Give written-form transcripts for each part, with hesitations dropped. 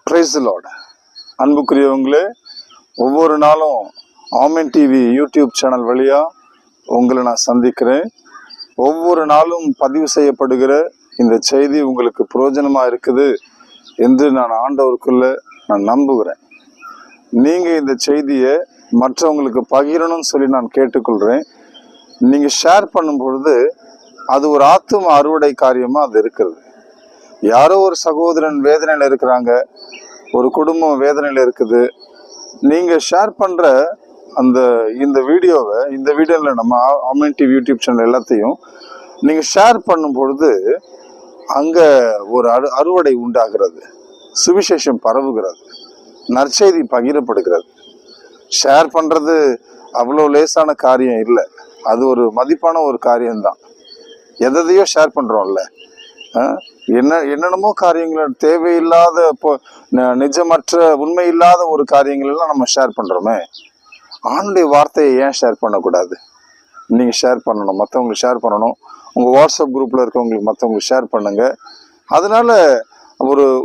Praise the Lord. அன்புக்குரியவங்களே, ஒவ்வொரு நாளும் ஆமென் TV YouTube channel வழியா உங்களை நான் சந்திக்கிறேன். ஒவ்வொரு நாளும் பதிவு செய்யப்படுகிற இந்த செய்தி உங்களுக்கு பிரயோஜனமா இருக்குது என்று நான் ஆண்டவருக்குள்ள நான் நம்புகிறேன். நீங்க இந்த செய்தியை மற்றவங்களுக்கு பகிரணும்னு சொல்லி நான் கேட்டுக்கொள்றேன். நீங்க ஷேர் பண்ணும் பொழுது அது ஒரு ஆத்தும அறுவடை காரியமா அது இருக்கிறது. யாரோ ஒரு சகோதரன் வேதனையில இருக்கிறாங்க, ஒரு குடும்பம் வேதனையில இருக்குது. நீங்க ஷேர் பண்ற இந்த வீடியோல நம்ம ஆமென் டிவி யூடியூப் சேனல் எல்லாத்தையும் நீங்க ஷேர் பண்ணும் பொழுது அங்க ஒரு அறுவடை உண்டாகிறது, சுவிசேஷம் பரவுகிறது, நற்செய்தி பகிரப்படுகிறது. ஷேர் பண்றது அவ்வளோ லேசான காரியம் இல்லை, அது ஒரு மதிப்பான ஒரு காரியம்தான். எதையோ ஷேர் பண்றோம்ல, என்னென்னமோ காரியங்கள் தேவையில்லாத நிஜமற்ற உண்மை இல்லாத ஒரு காரியங்கள் எல்லாம் நம்ம ஷேர் பண்றோமே. ஆண்டுடைய வார்த்தையை ஏன் ஷேர் பண்ணக்கூடாது? நீங்க ஷேர் பண்ணணும், மற்றவங்களுக்கு ஷேர் பண்ணணும். உங்க வாட்ஸ்அப் குரூப்ல இருக்கவங்களுக்கு மற்றவங்களுக்கு ஷேர் பண்ணுங்க. அதனால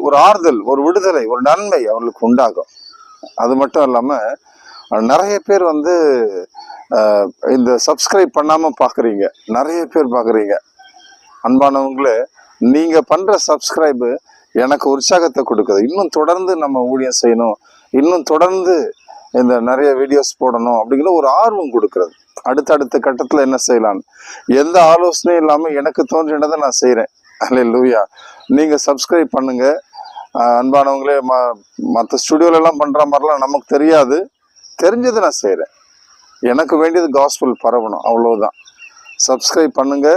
ஒரு ஆறுதல், ஒரு விடுதலை, ஒரு நன்மை அவர்களுக்கு உண்டாகும். அது மட்டும் இல்லாம நிறைய பேர் இந்த சப்ஸ்கிரைப் பண்ணாம பாக்குறீங்க, நிறைய பேர் பாக்குறீங்க. அன்பானவங்களே, நீங்க பண்ற சப்ஸ்கிரைபு எனக்கு உற்சாகத்தை கொடுக்குது. இன்னும் தொடர்ந்து நம்ம ஊழியம் செய்யணும், இன்னும் தொடர்ந்து இந்த நிறைய வீடியோஸ் போடணும் அப்படிங்கிற ஒரு ஆர்வம் கொடுக்கறது. அடுத்தடுத்த கட்டத்துல என்ன செய்யலான்னு எந்த ஆலோசனையும் இல்லாம எனக்கு தோன்றினதை நான் செய்யறேன். அல்லேலூயா. நீங்க சப்ஸ்கிரைப் பண்ணுங்க. அன்பானவங்களே, மற்ற ஸ்டுடியோல எல்லாம் பண்ற மாதிரிலாம் நமக்கு தெரியாது, தெரிஞ்சதை நான் செய்யறேன். எனக்கு வேண்டியது காஸ்பல் பரவணும், அவ்வளவுதான். சப்ஸ்கிரைப் பண்ணுங்க.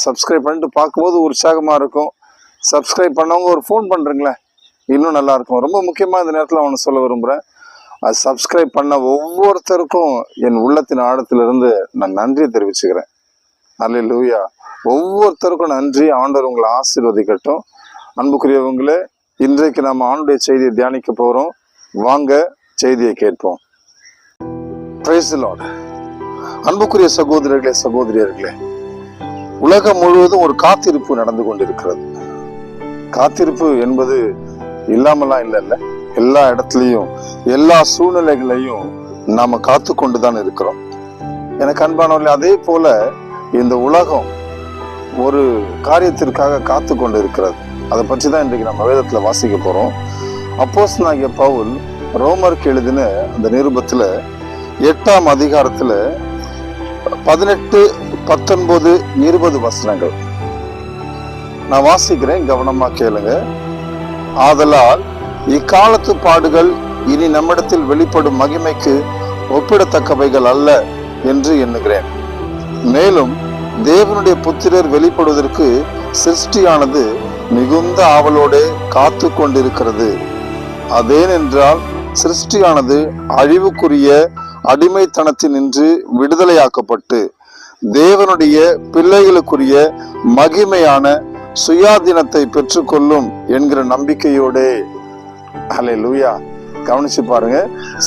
சப்ஸ்கிரைப் பண்ணிட்டு பார்க்கும்போது உற்சாகமா இருக்கும். சப்ஸ்கிரைப் பண்ணவங்க ஒரு ஃபோன் பண்றீங்களே, இன்னும் நல்லா இருக்கும். ரொம்ப முக்கியமா இந்த நேரத்தில் அவனை சொல்ல விரும்புறேன், அது சப்ஸ்கிரைப் பண்ண ஒவ்வொருத்தருக்கும் என் உள்ளத்தின் ஆழத்திலிருந்து நான் நன்றியை தெரிவிச்சுக்கிறேன். அல்லேலூயா. ஒவ்வொருத்தருக்கும் நன்றி. ஆண்டவர் உங்களை ஆசீர்வதிக்கட்டும். அன்புக்குரியவங்களே, இன்றைக்கு நம்ம ஆண்டுடைய செய்தியை தியானிக்க போறோம். வாங்க செய்தியை கேட்போம். Praise the Lord. அன்புக்குரிய சகோதரர்களே, சகோதரியர்களே, உலகம் முழுவதும் ஒரு காத்திருப்பு நடந்து கொண்டிருக்கிறது. காத்திருப்பு என்பது இல்லாமலாம் இல்லைல்ல. எல்லா இடத்துலையும் எல்லா சூழ்நிலைகளையும் நாம காத்து கொண்டுதான் இருக்கிறோம். எனக்கு அன்பானவர்களே, அதே போல இந்த உலகம் ஒரு காரியத்திற்காக காத்து கொண்டு இருக்கிறது. அதை பற்றி தான் இன்றைக்கு நம்ம வேதத்துல வாசிக்க போறோம். அப்போஸ்தலனாகிய பவுல் ரோமருக்கு எழுதின அந்த நிருபத்துல 8ஆம் அதிகாரத்துல 18, 19, 20 வசனங்கள் நான் வாசிக்கிறேன், கவனமா கேளுங்க. ஆதலால் இக்காலத்து பாடுகள் இனி நம்மிடத்தில் வெளிப்படும் மகிமைக்கு ஒப்பிடத்தக்கவைகள் அல்ல என்று எண்ணுகிறேன். மேலும் தேவனுடைய புத்திரர் வெளிப்படுவதற்கு சிருஷ்டியானது மிகுந்த ஆவலோடு காத்து கொண்டிருக்கிறது. அதேனென்றால் சிருஷ்டியானது அழிவுக்குரிய அடிமைத்தனத்தினின்று விடுதலையாக்கப்பட்டு தேவனுடைய பிள்ளைகளுக்குரிய மகிமையான சுயாதீனத்தை பெற்றுக்கொள்ளும் என்கிற நம்பிக்கையோடே. அல்லேலூயா. கவனிச்சு பாருங்க,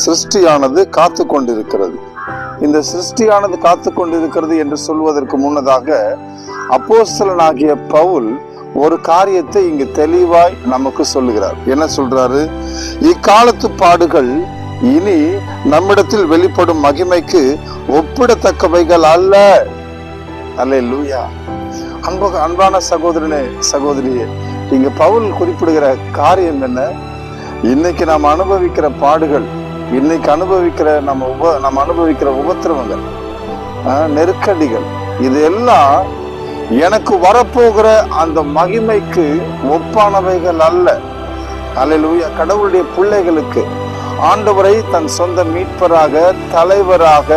சிருஷ்டியானது காத்து கொண்டிருக்கிறது. இந்த சிருஷ்டியானது காத்து கொண்டிருக்கிறது என்று சொல்வதற்கு முன்னதாக அப்போஸ்தலனாகிய பவுல் ஒரு காரியத்தை இங்கு தெளிவாய் நமக்கு சொல்லுகிறார். என்ன சொல்றாரு? இக்காலத்து பாடுகள் இனி நம்மிடத்தில் வெளிப்படும் மகிமைக்கு ஒப்பிடத்தக்கவைகள் அல்ல. அல்லேலூயா. அன்பான சகோதரனே, சகோதரியே, இங்க பவுல் குறிப்பிடுகிற காரியம் என்ன? இன்னைக்கு நாம் அனுபவிக்கிற பாடுகள், இன்னைக்கு நம்ம அனுபவிக்கிற உபத்திரவங்கள், நெருக்கடிகள், இது எல்லாம் எனக்கு வரப்போகிற அந்த மகிமைக்கு ஒப்பானவைகள் அல்ல. அல்லேலூயா. கடவுளுடைய பிள்ளைகளுக்கு ஆண்டவரை தன் சொந்த மீட்பராக, தலைவராக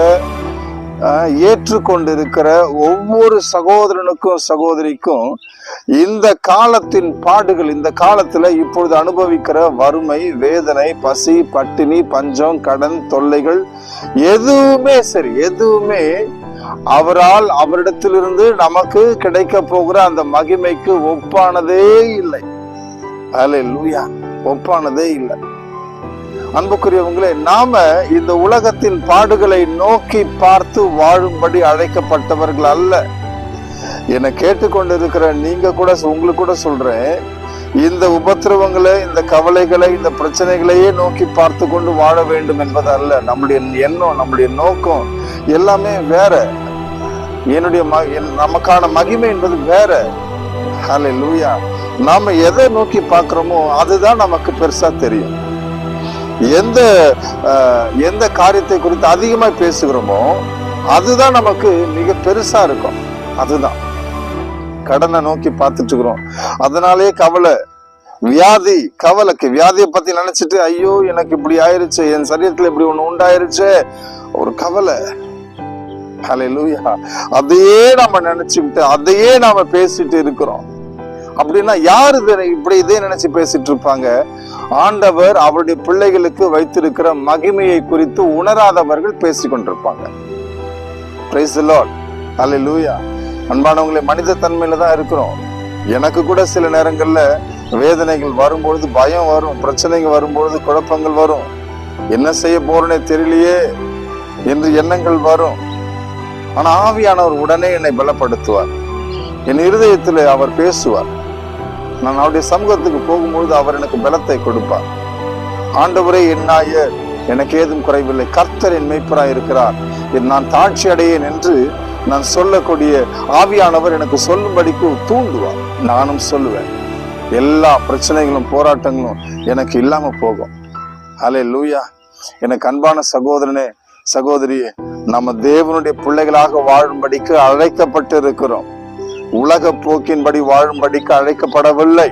ஏற்றுக்கொண்டிருக்கிற ஒவ்வொரு சகோதரனுக்கும் சகோதரிக்கும் இந்த காலத்தின் பாடுகள், இந்த காலத்துல இப்பொழுது அனுபவிக்கிற வறுமை, வேதனை, பசி, பட்டினி, பஞ்சம், கடன் தொல்லைகள் எதுவுமே சரி, எதுவுமே அவரிடத்திலிருந்து நமக்கு கிடைக்க போகிற அந்த மகிமைக்கு ஒப்பானதே இல்லை. அல்லேலூயா. ஒப்பானதே இல்லை. அன்புக்குரியவங்களே, நாம இந்த உலகத்தின் பாடுகளை நோக்கி பார்த்து வாழும்படி அழைக்கப்பட்டவர்கள் அல்ல. என்னை கேட்டுக்கொண்டிருக்கிற நீங்க கூட, உங்களுக்கு கூட சொல்றேன், இந்த உபத்திரவங்களை, இந்த கவலைகளை, இந்த பிரச்சனைகளையே நோக்கி பார்த்து கொண்டு வாழ வேண்டும் என்பது அல்ல. நம்முடைய எண்ணம், நம்முடைய நோக்கம் எல்லாமே வேற. நமக்கான மகிமை என்பது வேற. ஹல்லேலூயா. நாம எதை நோக்கி பார்க்கிறோமோ அதுதான் நமக்கு பெருசா தெரியும். எந்த காரியத்தை குறித்து அதிகமா பேசுகிறோமோ அதுதான் நமக்கு மிக பெருசா இருக்கும். அதுதான் கடனை நோக்கி பார்த்துட்டு இருக்கிறோம். அதனாலே கவலை, வியாதி, வியாதியை பத்தி நினைச்சிட்டு ஐயோ எனக்கு இப்படி ஆயிருச்சு, என் சரீரத்துல இப்படி ஒண்ணு உண்டாயிருச்சு, ஒரு கவலை. ஹல்லேலூயா. அதையே நம்ம நினைச்சுக்கிட்டு அதையே நாம பேசிட்டு இருக்கிறோம். அப்படின்னா யாரு இப்படி இதே நினைச்சு பேசிட்டு இருப்பாங்க? ஆண்டவர் அவருடைய பிள்ளைகளுக்கு வைத்திருக்கிற மகிமையை குறித்து உணராதவர்கள் பேசிக் கொண்டிருப்பாங்க. Praise the Lord. ஹல்லேலூயா. அன்பானவங்களே, மனித தன்மையில தான் இருக்கிறோம். எனக்கு கூட சில நேரங்கள்ல வேதனைகள் வரும்பொழுது பயம் வரும், பிரச்சனைகள் வரும்பொழுது குழப்பங்கள் வரும், என்ன செய்ய போறேனே தெரியலையே என்று எண்ணங்கள் வரும். ஆனா ஆவியானவர் உடனே என்னை பலப்படுத்துவார். என் இருதயத்தில் அவர் பேசுவார். நான் அவருடைய சமூகத்துக்கு போகும்பொழுது அவர் எனக்கு பலத்தை கொடுப்பார். ஆண்டவரே என்னாய, எனக்கு ஏதும் குறைவில்லை, கர்த்தர் என் மேய்ப்பராய் இருக்கிறார், நான் தாட்சி அடையேன் என்று நான் சொல்லக்கூடிய ஆவியானவர் எனக்கு சொல்லும்படிக்கு தூண்டுவார். நானும் சொல்லுவேன். எல்லா பிரச்சனைகளும் போராட்டங்களும் எனக்கு இல்லாம போகும். ஹல்லேலூயா. எனக்கு அன்பான சகோதரனே, சகோதரியே, நம்ம தேவனுடைய பிள்ளைகளாக வாழும்படிக்கு அழைக்கப்பட்டு இருக்கிறோம். உலக போக்கின்படி வாழும்படிக்கு அழைக்கப்படவில்லை.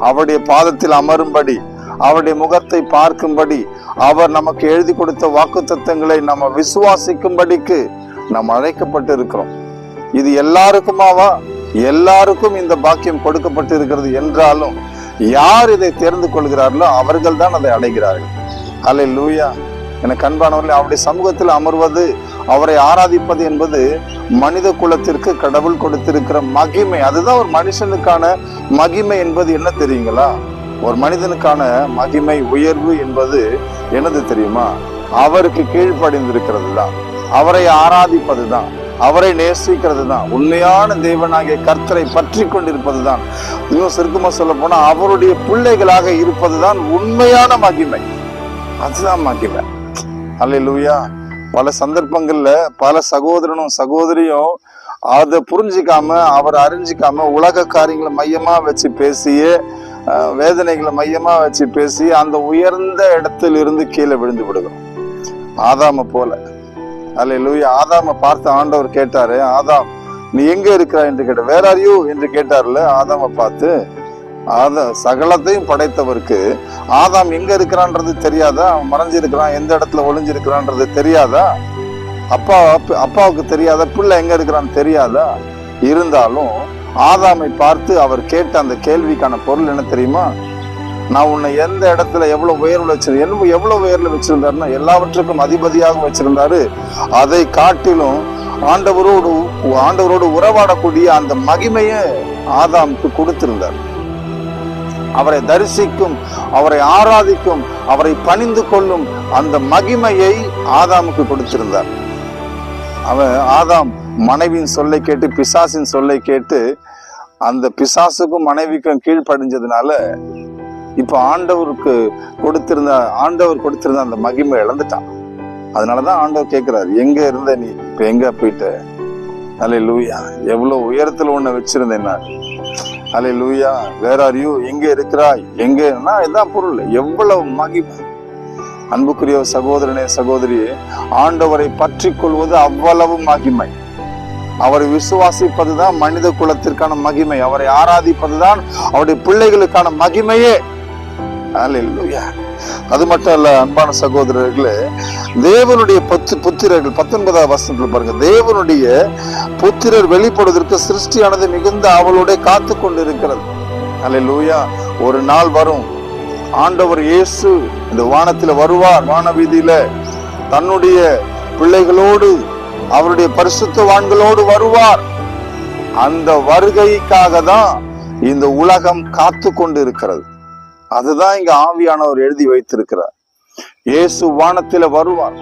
அவருடைய பாதத்தில் அமரும்படி, அவருடைய முகத்தை பார்க்கும்படி, அவர் நமக்கு எழுதி கொடுத்த வாக்குத்தத்தங்களை நம்ம விசுவாசிக்கும்படிக்கு நாம் அழைக்கப்பட்டு இருக்கிறோம். இது எல்லாருக்குமாவா? எல்லாருக்கும் இந்த பாக்கியம் கொடுக்கப்பட்டு இருக்கிறது என்றாலும் யார் இதை தேர்ந்து கொள்கிறார்களோ அவர்கள் தான் அதை அடைகிறார்கள். ஹல்லேலூயா. எனக்கு அன்பானவர்களே, அவருடைய சமூகத்தில் அமர்வது, அவரை ஆராதிப்பது என்பது மனித குலத்திற்கு கடவுள் கொடுத்திருக்கிற மகிமை. அதுதான் ஒரு மனுஷனுக்கான மகிமை என்பது என்ன தெரியுங்களா? ஒரு மனிதனுக்கான மகிமை, உயர்வு என்பது என்னது தெரியுமா? அவருக்கு கீழ்ப்படிந்திருக்கிறது தான், அவரை ஆராதிப்பது தான், அவரை நேசிக்கிறது தான், உண்மையான தேவனாகிய கர்த்தரை பற்றி கொண்டிருப்பது தான். இன்னும் சுருக்கமா சொல்ல போனா அவருடைய பிள்ளைகளாக இருப்பதுதான் உண்மையான மகிமை. அதுதான் மகிமை. ஹல்லேலூயா. பல சந்தர்ப்பங்கள்ல பல சகோதரனும் சகோதரியும் அதை புரிஞ்சிக்காம, அவர் அறிஞ்சிக்காம, உலக காரியங்களை மையமா வச்சு பேசிய, வேதனைகளை மையமா வச்சு பேசி அந்த உயர்ந்த இடத்துல இருந்து கீழே விழுந்து விடுகிறோம். ஆதாம போல. ஹல்லேலூயா. ஆதாம பார்த்து ஆண்டவர் கேட்டாரு, ஆதாம் நீ எங்க இருக்கிறாய் என்று கேட்ட, வேர் ஆர் யூ என்று கேட்டார்ல ஆதாம பார்த்து. சகலத்தையும் படைத்தவருக்கு ஆதாம் எங்க இருக்கிறான்றது தெரியாதா? அவன் மறைஞ்சிருக்கிறான், எந்த இடத்துல ஒளிஞ்சிருக்கிறான்றது தெரியாதா? அப்பாவுக்கு தெரியாதா? பிள்ளை எங்க இருக்கிறான்னு தெரியாதா? இருந்தாலும் ஆதாமை பார்த்து அவர் கேட்ட அந்த கேள்விக்கான பொருள் என்ன தெரியுமா? நான் உன்னை எந்த இடத்துல எவ்வளவு உயர்வுல வச்சிருந்தேன், எவ்வளவு உயர்வுல வச்சிருந்தாருன்னா எல்லாவற்றுக்கும் அதிபதியாக வச்சிருந்தாரு. அதை காட்டிலும் ஆண்டவரோடு உறவாடக்கூடிய அந்த மகிமையை ஆதாமுக்கு கொடுத்திருந்தார். அவரை தரிசிக்கும், அவரை ஆராதிக்கும், அவரை பணிந்து கொள்ளும் அந்த மகிமையை ஆதாமுக்கு கொடுத்திருந்தார். ஆதாம் மனைவியின் சொல்லை கேட்டு, பிசாசின் சொல்லை கேட்டு, அந்த பிசாசுக்கும் மனைவிக்கும் கீழ்ப்படிஞ்சதுனால இப்ப ஆண்டவர் கொடுத்திருந்த அந்த மகிமை இழந்துட்டான். அதனாலதான் ஆண்டவர் கேட்கிறாரு, எங்க இருந்த நீ, இப்ப எங்க போயிட்ட? ஹல்லேலூயா. எவ்வளவு உயரத்துல உன்னை வச்சிருந்தேன் நான். ஹல்லேலூயா. வேர் ஆர் யூ, எங்க இருக்கிறாய், எங்கன்னா இதான் பொருள். எவ்வளவு மகிமை. அன்புக்குரிய சகோதரனே, சகோதரியே, ஆண்டவரை பற்றி கொள்வது அவ்வளவு மகிமை. அவரை விசுவாசிப்பதுதான் மனித குலத்திற்கான மகிமை. அவரை ஆராதிப்பதுதான் அவருடைய பிள்ளைகளுக்கான மகிமையே. ஹல்லேலூயா. அது மட்டும் அல்ல அன்பான சகோதரர்களே, தேவனுடைய புத்திரர்கள் 19ஆம் வசனத்துல பாருங்க, தேவனுடைய புத்திரர் வெளிப்படுவதற்கு சிருஷ்டியானது மிகுந்த அவளோட காத்து கொண்டு இருக்கிறது. ஹல்லேலூயா. ஒரு நாள் வரும், ஆண்டவர் இயேசு இந்த வானத்துல வருவார். வான வீதியில தன்னுடைய பிள்ளைகளோடு, அவருடைய பரிசுத்தவான்களோடு வருவார். அந்த வருகைக்காக தான் இந்த உலகம் காத்து கொண்டு இருக்கிறது. அதுதான் இங்க ஆவியானவர் எழுதி வைத்திருக்கிறார். இயேசு வானத்தில வருவார்,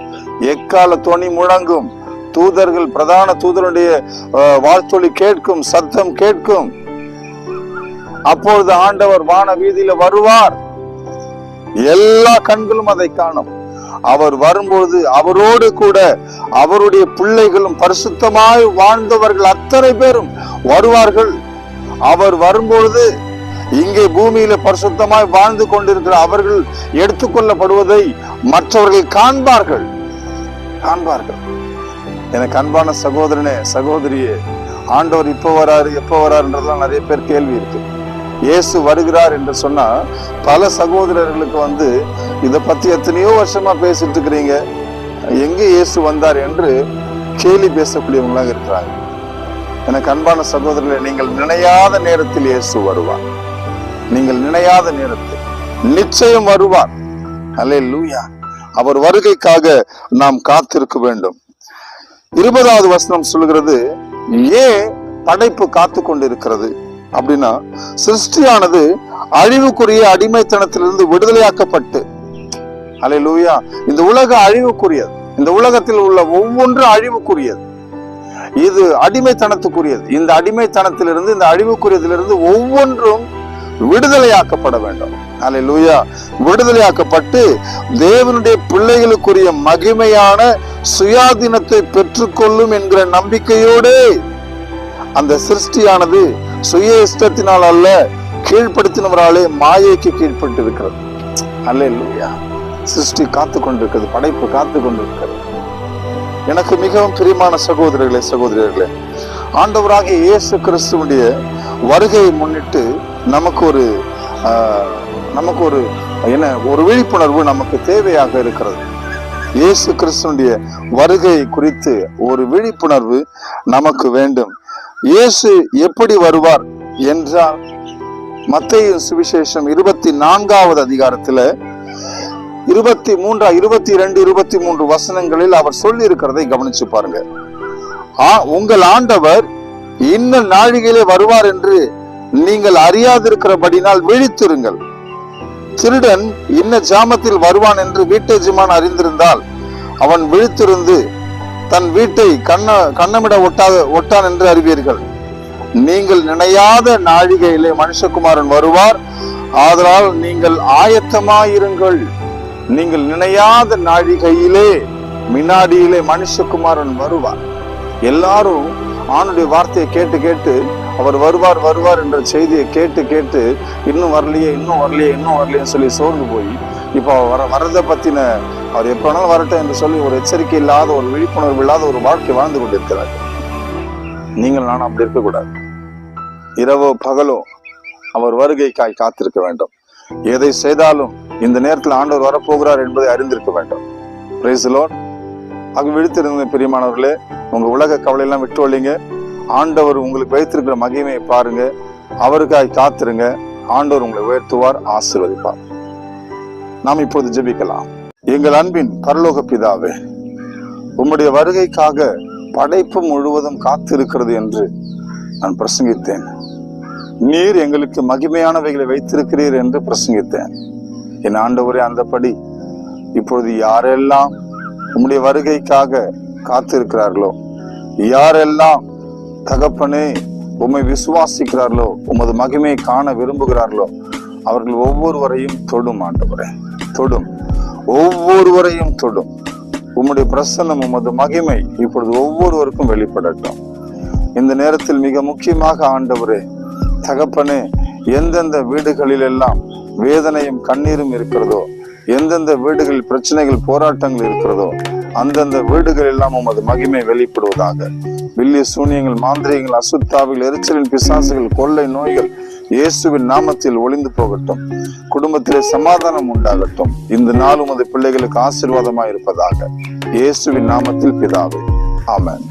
எக்கால தொனி முழங்கும், தூதர்கள், பிரதான தூதருடைய வாழ்த்தொலி கேட்கும், சத்தம் கேட்கும். அப்பொழுது ஆண்டவர் வான வீதியில வருவார், எல்லா கண்களும் அதை காணும். அவர் வரும்போது அவரோடு கூட அவருடைய பிள்ளைகளும் பரிசுத்தமாய் வாழ்ந்தவர்கள் அத்தனை பேரும் வருவார்கள். அவர் வரும்பொழுது இங்கே பூமியில பரிசுத்தமாய் வாழ்ந்து கொண்டிருக்கிற அவர்கள் எடுத்துக்கொள்ளப்படுவதை மற்றவர்கள் காண்பார்கள். எனக்கு அன்பான சகோதரனே, சகோதரியே, ஆண்டவர் இப்ப வராரு எப்ப வராருன்றதுலாம் நிறைய பேர் கேள்வி இருக்கு. இயேசு வருகிறார் என்று சொன்னா பல சகோதரர்களுக்கு இதை பத்தி எத்தனையோ வருஷமா பேசிட்டு இருக்கிறீங்க, எங்க இயேசு வந்தார் என்று கேலி பேசக்கூடியவங்களாக இருக்கிறாங்க. எனக்கு அன்பான சகோதரர்களே, நீங்கள் நினையாத நேரத்தில் இயேசு வருவார். நீங்கள் நினையாத நேரத்தில் நிச்சயம் வருவார். அல்லேலூயா. அவர் வருகைக்காக நாம் காத்திருக்க வேண்டும். 20வது வசனம் சொல்கிறது, ஏன் படைப்பு காத்து கொண்டிருக்கிறது அப்படின்னா, சிருஷ்டியானது அழிவுக்குரிய அடிமைத்தனத்திலிருந்து விடுதலையாக்கப்பட்டு, அல்லேலூயா, இந்த உலகம் அழிவுக்குரியது. இந்த உலகத்தில் உள்ள ஒவ்வொன்றும் அழிவுக்குரியது. இது அடிமைத்தனத்துக்குரியது. இந்த அடிமைத்தனத்திலிருந்து, இந்த அழிவுக்குரியதிலிருந்து ஒவ்வொன்றும் விடுதலையாக்கப்பட வேண்டும். அல்லேலூயா. விடுதலையாக்கப்பட்டு தேவனுடைய பிள்ளைகளுக்குரிய மகிமையான சுயாதீனத்தை பெற்றுக்கொள்ளும் என்கிற நம்பிக்கையோடு அந்த சிருஷ்டியானது சுய இஷ்டத்தினால் அல்ல, கீழ்ப்படுத்தினவராலே மாயைக்கு கீழ்பட்டு இருக்கிறது. அல்லேலூயா. சிருஷ்டி காத்து கொண்டிருக்கிறது, படைப்பு காத்து கொண்டிருக்கிறது. எனக்கு மிகவும் பிரியமான சகோதரர்களே, சகோதரியர்களே, ஆண்டவராகிய இயேசு கிறிஸ்துவுடைய வருகையை முன்னிட்டு நமக்கு ஒரு விழிப்புணர்வு நமக்கு தேவையாக இருக்கிறது. இயேசு கிறிஸ்துவுடைய வருகை குறித்து ஒரு விழிப்புணர்வு நமக்கு வேண்டும். இயேசு எப்படி வருவார் என்றால், மத்தேயு சுவிசேஷம் 24வது அதிகாரத்துல 22, 23 வசனங்களில் அவர் சொல்லி இருக்கிறதை கவனிச்சு பாருங்க. உங்கள் ஆண்டவர் இன்ன நாழிகையிலே வருவார் என்று நீங்கள் அறியாதிருக்கிறபடினால் விழித்திருங்கள். திருடன் இன்ன ஜாமத்தில் வருவான் என்று வீட்டெஜமான் அறிந்திருந்தால் அவன் விழித்திருந்து தன் வீட்டை கண்ணமிட ஒட்டான் என்று அறிவீர்கள். நீங்கள் நினையாத நாழிகையிலே மனுஷகுமாரன் வருவார், ஆதலால் நீங்கள் ஆயத்தமாயிருங்கள். நீங்கள் நினையாத நாழிகையிலே, மினாடியிலே மனுஷகுமாரன் வருவார். எல்லாரும் ஆணுடைய வார்த்தையை கேட்டு கேட்டு அவர் வருவார் வருவார் என்ற செய்தியை கேட்டு கேட்டு இன்னும் வரலையே சொல்லி சோர்ந்து போய் இப்போ வரதை பத்தின அவர் எப்ப வேணாலும் வரட்டும் என்று சொல்லி ஒரு எச்சரிக்கை இல்லாத, ஒரு விழிப்புணர்வு இல்லாத ஒரு வாழ்க்கை வாழ்ந்து கொண்டிருக்கிறார். நீங்கள் நானும் அப்படி இருக்கக்கூடாது. இரவோ பகலோ அவர் வருகைக்காய் காத்திருக்க வேண்டும். எதை செய்தாலும் இந்த நேரத்தில் ஆண்டவர் வரப்போகிறார் என்பதை அறிந்திருக்க வேண்டும். Praise the Lord. ஆக விழித்திருந்த பிரியமானவர்களே, உங்க உலக கவலை எல்லாம் விட்டு வழிங்க. ஆண்டவர் உங்களுக்கு வைத்திருக்கிற மகிமையை பாருங்க, அவருக்காய் காத்திருங்க. ஆண்டவர் உங்களை உயர்த்துவார், ஆசீர்வதிப்பார். நாம் இப்போது ஜெபிக்கலாம். எங்கள் அன்பின் பரலோக பிதாவே, உம்முடைய வருகைக்காக படைப்பு முழுவதும் காத்திருக்கிறது என்று நான் பிரசங்கித்தேன். நீர் எங்களுக்கு மகிமையானவைகளை வைத்திருக்கிறீர் என்று பிரசங்கித்தேன். என் ஆண்டவரே, அந்தபடி இப்பொழுது யாரெல்லாம் உம்முடைய வருகைக்காக காத்திருக்கிறார்களோ, யாரெல்லாம் தகப்பனே உம்மை விசுவாசிக்கிறார்களோ, உமது மகிமையை காண விரும்புகிறார்களோ, அவர்கள் ஒவ்வொருவரையும் தொடும் ஆண்டவரே, தொடும், ஒவ்வொருவரையும் தொடும். உம்முடைய பிரசன்னம், உமது மகிமை இப்பொழுது ஒவ்வொருவருக்கும் வெளிப்படட்டும். இந்த நேரத்தில் மிக முக்கியமாக ஆண்டவரே, தகப்பனே, எந்தெந்த வீடுகளில் எல்லாம் வேதனையும் கண்ணீரும் இருக்கிறதோ, எந்தெந்த வீடுகளில் பிரச்சனைகள் போராட்டங்கள் இருக்கிறதோ, அந்தந்த வீடுகள் எல்லாம் உமது மகிமை வெளிப்படுவதாக. வில்லிய சூனியங்கள், மாந்திரியங்கள், அசுத்தாவிகள், எரிச்சலின் பிசாசுகள், கொள்ளை நோய்கள் இயேசுவின் நாமத்தில் ஒளிந்து போகட்டும். குடும்பத்திலே சமாதானம் உண்டாகட்டும். இந்த நாள் உமது பிள்ளைகளுக்கு ஆசீர்வாதமாய் இருப்பதாக. இயேசுவின் நாமத்தில் பிதாவே, ஆமென்.